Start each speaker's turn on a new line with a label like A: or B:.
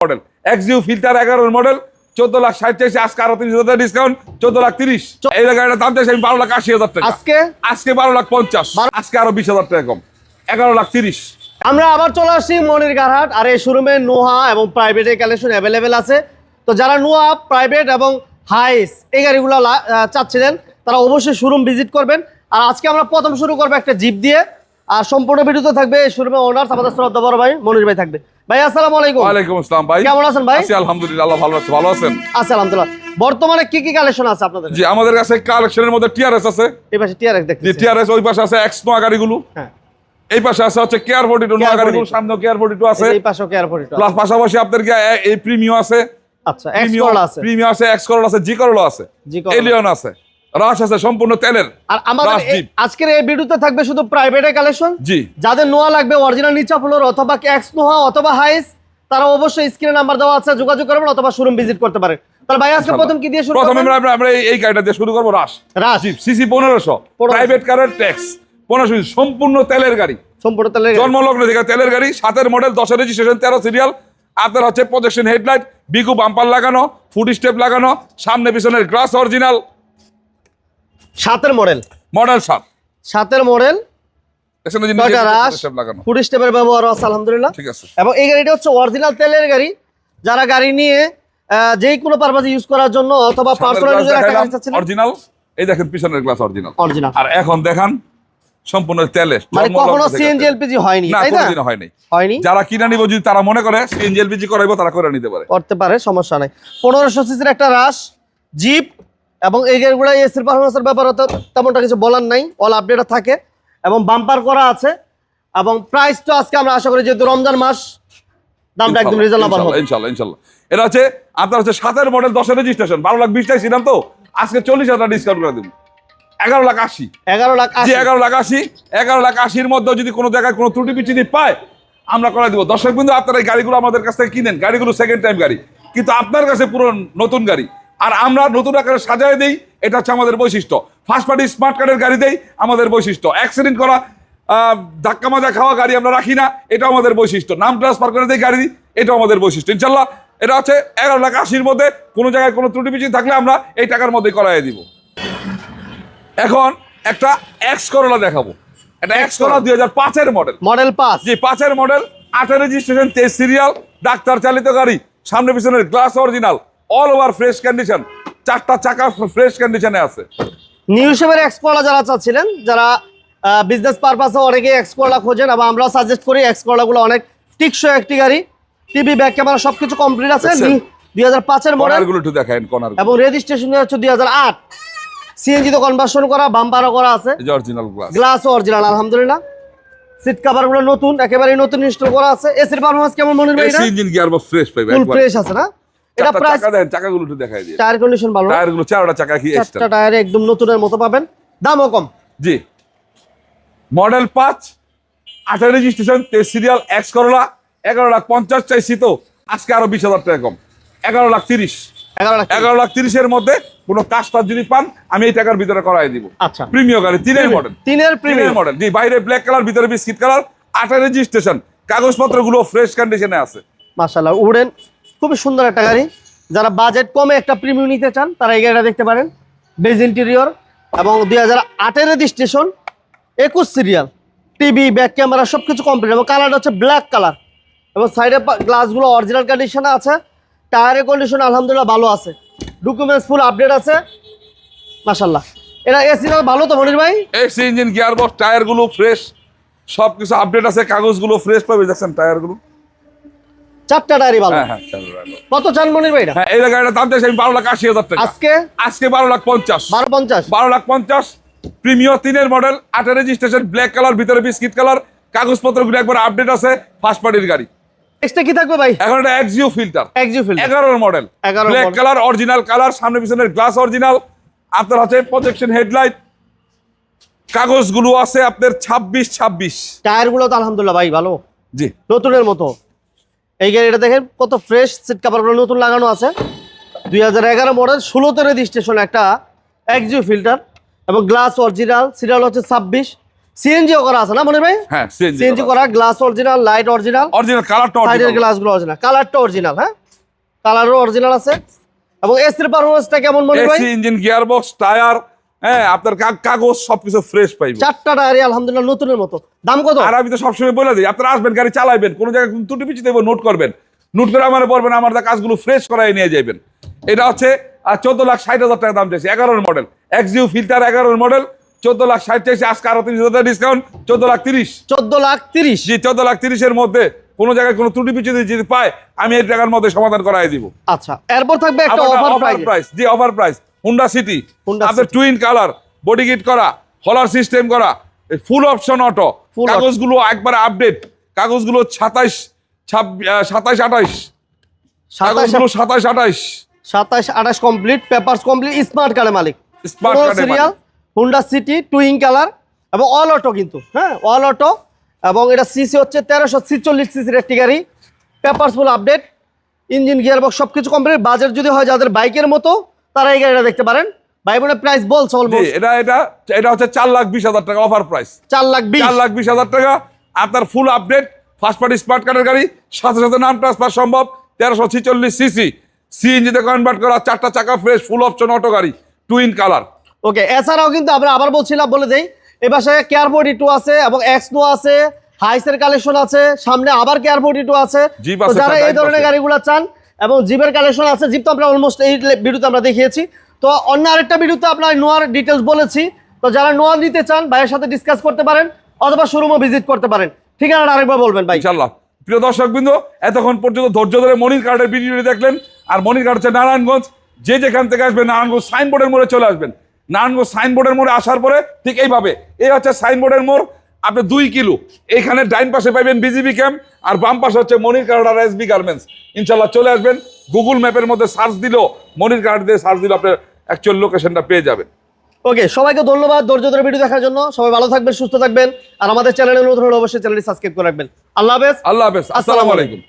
A: Model এক্সইউ filter 11 model 14,60,000 চাইছে, আজকে আরো 30,000 ডিসকাউন্ট 14,30,000। এই গাড়িটার দাম চাইছে আমি 12,80,000 টাকা, আজকে 12,50,000, আজকে আরো 20,000 টাকা কম, 11,30,000।
B: আমরা আবার চলে আসছি মনির গারহাট। আর এই শোরুমে নোহা এবং প্রাইভেটের কালেকশন অ্যাভেলেবেল আছে। তো যারা নোহা, প্রাইভেট এবং হাইস এই গাড়িগুলো চাচ্ছিলেন তারা অবশ্যই শোরুম ভিজিট করবেন। আর আজকে আমরা প্রথম শুরু করবো একটা জিপ দিয়ে। আর সম্পূর্ণ ভিডিওতে থাকবে এই শোরুমের ওনার আমাদের শ্রদ্ধা বড় ভাই মনির ভাই থাকবে। ভাই আসসালামু আলাইকুম।
A: ওয়ালাইকুম আসসালাম ভাই,
B: কেমন আছেন ভাই?
A: আছি আলহামদুলিল্লাহ, আল্লাহ ভালো আছে। ভালো আছেন?
B: আছি আলহামদুলিল্লাহ। বর্তমানে কি কি কালেকশন আছে আপনাদের?
A: জি, আমাদের কাছে কালেকশনের মধ্যে টিআরএস আছে।
B: এই পাশে টিআরএস দেখতেছি।
A: জি, টিআরএস ওই পাশে আছে এক্স নোয়া গাড়িগুলো।
B: হ্যাঁ,
A: এই পাশে আছে হচ্ছে কেয়ার 42 নোয়া গাড়িগুলো, সামনে কেয়ার 42 আছে।
B: এই পাশেও কেয়ার 42
A: প্লাস পাশাপাশি আপনাদের কি এই প্রিমিয়াম আছে।
B: আচ্ছা, এক্স করলা আছে,
A: প্রিমিয়াম আছে, এক্স করলা আছে, জি করলা আছে, এলিয়ন আছে, রাশ আছে, সম্পূর্ণ তেলের।
B: আর আমাদের আজকের এই ভিডিওতে থাকবে শুধু প্রাইভেটের কালেকশন।
A: জি,
B: যাদের নোয়া লাগবে অরিজিনাল নিচা ফ্লোর অথবা এক্স নোয়া অথবা হাইস, তারা অবশ্যই স্ক্রিনে নাম্বার দেওয়া আছে, যোগাযোগ করবেন অথবা শোরুম ভিজিট করতে পারেন। তাহলে ভাই আজকে প্রথম কি দিয়ে শুরু করব?
A: প্রথমে আমরা এই গাড়িটা দিয়ে শুরু করব। রাশ জি, সিসি 1500, প্রাইভেট কারের ট্যাক্স 1500, সম্পূর্ণ তেলের গাড়ি,
B: সম্পূর্ণ তেলের গাড়ি,
A: জন্মলগ্ন থেকে তেলের গাড়ি, 7 মডেল, 10 রেজিস্ট্রেশন, 13 সিরিয়াল। আপনার হচ্ছে প্রজেকশন হেডলাইট, বিগু বাম্পার লাগানো, ফুট স্টেপ লাগানো, সামনে পিছনের glass original.
B: 7 model,
A: model 7
B: model,
A: এখানে যে স্টেপ লাগানো,
B: ফুট স্টেপের ব্যবহার আছে আলহামদুলিল্লাহ,
A: ঠিক আছে।
B: এবং এই গাড়িটা হচ্ছে অরিজিনাল তেলের গাড়ি। যারা গাড়ি নিয়ে যে কোনো পারপাসে ইউজ করার জন্য অথবা পার্সোনাল ইউজের একটা গাড়ি চাচ্ছেন,
A: অরিজিনাল। এই দেখেন পিছনের গ্লাস অরিজিনাল।
B: আর
A: এখন দেখান সম্পূর্ণ তেলের,
B: মানে কখনো সিএনজি এলপিজি হয়নি,
A: না
B: তাই না?
A: কোনোদিনও হয়নি। যারা কিনা নিব, যদি তারা মনে করে সিএনজি এলপিজি করাইবো, তারা করে নিতে পারে,
B: করতে পারে, সমস্যা নাই। 1500 সিসির একটা রাশ জিপ, এবং এই গাড়িগুলো এসির পারফরম্যান্সের ব্যাপারে তো তেমনটা কিছু বলার নাই, অল আপডেট থাকে এবং বাম্পার করা আছে। এবং প্রাইস তো আজকে আমরা আশা করি যেহেতু রমজান মাস, দামটা একদম রিজনেবল হবে
A: ইনশাআল্লাহ। এটা হচ্ছে আপনার হচ্ছে 7 মডেল, 10 রেজিস্ট্রেশন, 12,20,000 চাইছিলাম, তো আজকে 40,000 ডিসকাউন্ট করে দেব, 11,80,000। 11,80,000 মধ্যে যদি কোনো জায়গায় কোনো ত্রুটি বিচ্যুতি পায়, আমরা করে দিব। দর্শক বিন্দু, আপনারা এই গাড়িগুলো আমাদের কাছ থেকে কিনেন, গাড়িগুলো সেকেন্ড টাইম গাড়ি, কিন্তু আপনার কাছে পুরো নতুন গাড়ি, আর আমরা নতুন আকারে সাজায় দেই, এটা হচ্ছে আমাদের বৈশিষ্ট্য। ফার্স্ট পার্টি স্মার্ট কার্ডের গাড়ি দেই, আমাদের বৈশিষ্ট্য। অ্যাক্সিডেন্ট করা, ধাক্কা মাজা খাওয়া গাড়ি আমরা রাখি না, এটা আমাদের বৈশিষ্ট্য। নাম ট্রান্সফার করে দেই গাড়ি, এটা আমাদের বৈশিষ্ট্য। ইনশাল্লাহ এটা হচ্ছে 11,80,000 মধ্যে কোনো জায়গায় কোনো ত্রুটি বিচ্যুতি থাকলে আমরা এই টাকার মধ্যে করাই দিব। এখন একটা এক্স করলা দেখাবো। এটা এক্স করলা 2005 মডেল,
B: মডেল 5।
A: জি, 5 মডেল, 8 রেজিস্ট্রেশন, 23 সিরিয়াল, ডাক্তার চালিত গাড়ি, সামনে পিছনের glass original, all over fresh condition, 4টা চাকা ফ্রেশ কন্ডিশনে আছে।
B: নিউ শেপের এক্স করলা যারা চাচ্ছিলেন, যারা বিজনেস পারপাসে অনেকে এক্স করলা খোঁজেন, এবং আমরা সাজেস্ট করি এক্স করলাগুলো অনেক টিকসই একটি গাড়ি। টিভি, ব্যাক ক্যামেরা সবকিছু কমপ্লিট আছে। 2005 মডেল,
A: কর্নারগুলো একটু দেখায়েন, কর্নার,
B: এবং রেজিস্ট্রেশন হচ্ছে 2008। সিএনজি তো কনভার্সন করা, বাম্পারও করা আছে,
A: অরিজিনাল
B: গ্লাস অরিজিনাল আলহামদুলিল্লাহ। সিট কভারগুলো নতুন, একেবারে নতুন ইনস্টল করা আছে। এসির পারফরম্যান্স কেমন মনে হয়?
A: এসি ইঞ্জিন গিয়ারবক্স ফ্রেশ পাইবে,
B: ফুল ফ্রেশ আছে না? এটা প্রাইস,
A: চাকা দেন, চাকাগুলো একটু দেখাই দিন।
B: টায়ার কন্ডিশন ভালো,
A: টায়ারগুলো 4টা চাকা কি এক্সট্রা,
B: 4টা টায়ার একদম নতুনের মতো পাবেন, দামও কম।
A: জি, model 5, 8 registration, 23 serial, X Corolla, 11,50,000 চাইছি, তো আজকে আরো 20,000 টাকা কম, 11,30,000। 11,30,000 মধ্যে কোনো কাজটা যদি পান, আমি এই টাকার ভিতরে করাই দিব।
B: আচ্ছা,
A: প্রিমিয়াম গাড়ি, 3 মডেল,
B: 3 প্রিমিয়াম
A: মডেল, জি, বাইরে ব্ল্যাক কালার, ভিতরে বিস্কিট কালার, 8 রেজিস্ট্রেশন, কাগজপত্রগুলো ফ্রেশ কন্ডিশনে আছে।
B: মাশাআল্লাহ, উডেন খুবই সুন্দর একটা গাড়ি। যারা বাজেট কমে একটা প্রিমিয়াম নিতে চান, তারা এই গাড়িটা দেখতে পারেন। বেজ ইন্টেরিয়র, এবং 2008 registration, 21 serial, TV, back camera সবকিছু কমপ্লিট, এবং কালারটা হচ্ছে ব্ল্যাক কালার, এবং সাইডে গ্লাসগুলো অরিজিনাল কন্ডিশনে আছে। টায়ারের কন্ডিশন আলহামদুলিল্লাহ ভালো আছে, ডকুমেন্টস ফুল আপডেট আছে মাশাআল্লাহ। এটা এসি ভালো তো মনির ভাই?
A: এসি ইঞ্জিন, গিয়ারবক্স, টায়ারগুলো ফ্রেশ, সবকিছু আপডেট আছে, কাগজগুলো ফ্রেশ পাবে, দেখছেন টায়ারগুলো,
B: 4টা টায়ারই ভালো।
A: হ্যাঁ,
B: কত চান মনির ভাই?
A: হ্যাঁ, এই গাড়িটার দাম চাইছি আমি 12,80,000 টাকা, আজকে 12,50,000। 12,50,000 premium 3 model, 8 registration, black colour, ভিতরে বিস্কিট কালার, কাগজপত্রগুলো একবার আপডেট আছে, ফার্স্ট পার্টির গাড়ি।
B: এক্সট্রা কি থাকবে ভাই?
A: এখন এটা এক্সইউ filter,
B: 11
A: model, black colour, original colour, সামনে পিছনের গ্লাস অরিজিনাল, আপনার হচ্ছে প্রজেকশন হেডলাইট, কাগজগুলো আছে আপনার 26।
B: টায়ারগুলো তো আলহামদুলিল্লাহ ভাই ভালো,
A: জি,
B: নতুনের মতো। এই গাড়িটা দেখেন কত ফ্রেশ, সিট কভারগুলো নতুন লাগানো আছে। 2011 মডেল, 16 রেজিস্ট্রেশন, একটা এক্সইউ ফিল্টার, এবং গ্লাস অরিজিনাল, সিরিয়াল হচ্ছে 26। সিএনজিও করা আছে না মনির ভাই?
A: হ্যাঁ
B: সিএনজি করা, glass original, light original,
A: original কালারটা
B: সাইডের
A: অরিজিনাল,
B: গ্লাসগুলো অরিজিনাল, কালারটা অরিজিনাল। হ্যাঁ, কালারও অরিজিনাল আছে। এবং এসির পারফরম্যান্সটা কেমন মনির ভাই?
A: এসি, ইঞ্জিন, গিয়ারবক্স, টায়ার, হ্যাঁ আপনার কাগজ সবকিছু ফ্রেশ পাইবেন।
B: 4টা টায়ারই আলহামদুলিল্লাহ নতুনের মতো। দাম কত?
A: আর আমি তো সবসময় বলে দিই, আপনারা আসবেন, গাড়ি চালাইবেন, কোনো জায়গায় কোনো ত্রুটি পিছিয়ে দেবো, নোট করবেন, নোট করে আমার বলবেন, আমার কাজগুলো ফ্রেশ করাই নিয়ে যাবেন। এটা হচ্ছে 14,60,000 টাকা দাম চাইছে, 11 মডেল, এক্সইউ ফিল্টার 11 মডেল, 14,60,000 চাইছে, আজকে আরো 30,000 টাকা ডিসকাউন্ট, 14,30,000।
B: 14,30,000।
A: জি, 14,30,000-এর মধ্যে কোনো জায়গায় কোনো ত্রুটি পিছিয়ে যদি পায়, আমি এই টাকার মধ্যে সমাধান করাই দিব।
B: আচ্ছা, এরপর থাকবে একটা অফার প্রাইস।
A: জি, offer price. Honda City,
B: Honda
A: আপনার
B: City।
A: Twin colour, body kit করা, হলার সিস্টেম করা, ফুল অপশন অটো,
B: Full
A: কাগজগুলো একবারে আপডেট, কাগজগুলো 27, 28, কাগজগুলো 27, 28
B: 27-28 কমপ্লিট, পেপারস কমপ্লিট, স্মার্ট কার্ডের মালিক,
A: স্মার্ট কার্ডের
B: সিরিয়াল, হুন্ডা সিটি টুইং কালার এবং অল অটো কিন্তু। হ্যাঁ, অল অটো। এবং এটা সিসি হচ্ছে 1346 সিসির একটি গাড়ি, papers full update, engine gearbox সবকিছু কমপ্লিট। বাজেট যদি হয় যাদের বাইকের মতো, তারা এই গাড়িটা দেখতে পারেন। ভাই বোনের প্রাইস বলছে
A: জি,
B: অলমোস্ট
A: এটা হচ্ছে 4,20,000 টাকা অফার প্রাইস।
B: 4,20,000।
A: 4,20,000 টাকা আপনার full update first party smart কার্ডের গাড়ি, সাথে সাথে নাম ট্রান্সফার সম্ভব, 1346 সিসি, সিএনজিতে কনভার্ট করা, 4টা চাকা ফ্রেশ, ফুল অপশন অটো গাড়ি, টুইন কালার।
B: ওকে, এছাড়াও কিন্তু আমরা আবার বলছিলাম, বলে দেই, এই পাশে কেয়ারবোর্ড E2 আছে এবং এক্সনো আছে, হাইসের কালেকশন আছে, সামনে আবার কেয়ারবোর্ড E2 আছে।
A: জিপ
B: তো
A: আছে,
B: যারা এই
A: ডাইন
B: ধরনের
A: পাশে।
B: গাড়িগুলো চান, এবং জিপের কালেকশন আছে, জিপ তো আমরা অলমোস্ট এই ভিডিওতে আমরা দেখিয়েছি। তো অন্য আরেকটা ভিডিওতে আপনার নোয়ার ডিটেলস বলেছি। তো যারা নোয়া নিতে চান, ভাইয়ের সাথে ডিসকাস করতে পারেন অথবা শোরুমও ভিজিট করতে পারেন। ঠিকানাটা আরেকবার বলবেন ভাই।
A: ইনশাআল্লাহ। প্রিয় দর্শকবৃন্দ, এতক্ষণ পর্যন্ত ধৈর্য ধরে মনির কার্ডের ভিডিওটি দেখলেন। আর মনির কার্ড হচ্ছে নারায়ণগঞ্জ। যে যেখান থেকে আসবেন, নারায়ণগঞ্জ সাইনবোর্ডের মোড়ে চলে আসবেন। নারায়ণগঞ্জ সাইনবোর্ডের মোড়ে আসার পরে ঠিক এইভাবে, এই হচ্ছে সাইনবোর্ডের মোড়, আপনি 2 কিলো, এখানে ডাইন পাশে পাইবেন বিজিবি ক্যাম্প, আর বাম পাশে হচ্ছে মনির কার্ড আর এসবি গার্মেন্টস। ইনশাআল্লাহ চলে আসবেন। গুগল ম্যাপের মধ্যে সার্চ দিলেও, মনির কার্ড দিয়ে সার্চ দিলেও আপনার অ্যাকচুয়াল লোকেশনটা পেয়ে যাবেন।
B: ওকে, সবাইকে ধন্যবাদ ধৈর্য ধরে ভিডিও দেখার জন্য। সবাই ভালো থাকবেন, সুস্থ থাকবেন। আর আমাদের চ্যানেলে নতুন হলে অবশ্যই চ্যানেলটি সাবস্ক্রাইব করে রাখবেন। আল্লাহ হাফেজ।
A: আল্লাহ হাফেজ, আসসালামু আলাইকুম।